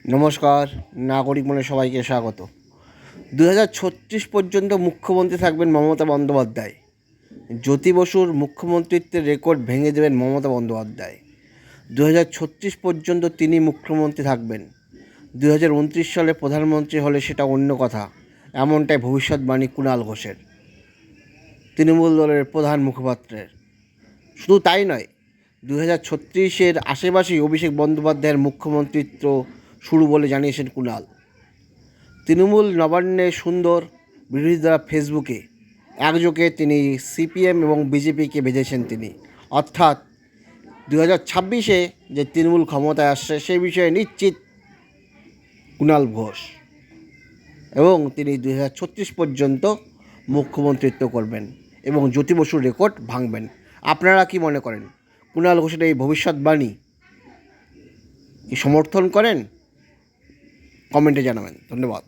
নমস্কার, নাগরিক মনে সবাইকে স্বাগত। 2036 পর্যন্ত মুখ্যমন্ত্রী থাকবেন মমতা বন্দ্যোপাধ্যায়। জ্যোতি বসুর মুখ্যমন্ত্রিত্বের রেকর্ড ভেঙে দেবেন মমতা বন্দ্যোপাধ্যায়। 2036 পর্যন্ত তিনি মুখ্যমন্ত্রী থাকবেন। 2029 সালে প্রধানমন্ত্রী হলে সেটা অন্য কথা, এমনটাই ভবিষ্যৎবাণী কুণাল ঘোষের, তৃণমূল দলের প্রধান মুখপাত্রের। শুধু তাই নয়, 2036-এর আশেপাশেই অভিষেক বন্দ্যোপাধ্যায়ের মুখ্যমন্ত্রিত্ব শুরু বলে জানিয়েছেন কুণাল। তৃণমূল নবান্নে সুন্দর বিরোধীরা ফেসবুকে একযোগে তিনি সিপিএম এবং বিজেপিকে বেঁধেছেন তিনি, অর্থাৎ 2026-এ যে তৃণমূল ক্ষমতায় আসছে সেই বিষয়ে নিশ্চিত কুণাল ঘোষ, এবং তিনি 2036 পর্যন্ত মুখ্যমন্ত্রিত্ব করবেন এবং জ্যোতি বসুর রেকর্ড ভাঙবেন। আপনারা কি মনে করেন? কুণাল ঘোষের এই ভবিষ্যৎবাণী কি সমর্থন করেন? কমেন্টে জানাবেন। ধন্যবাদ।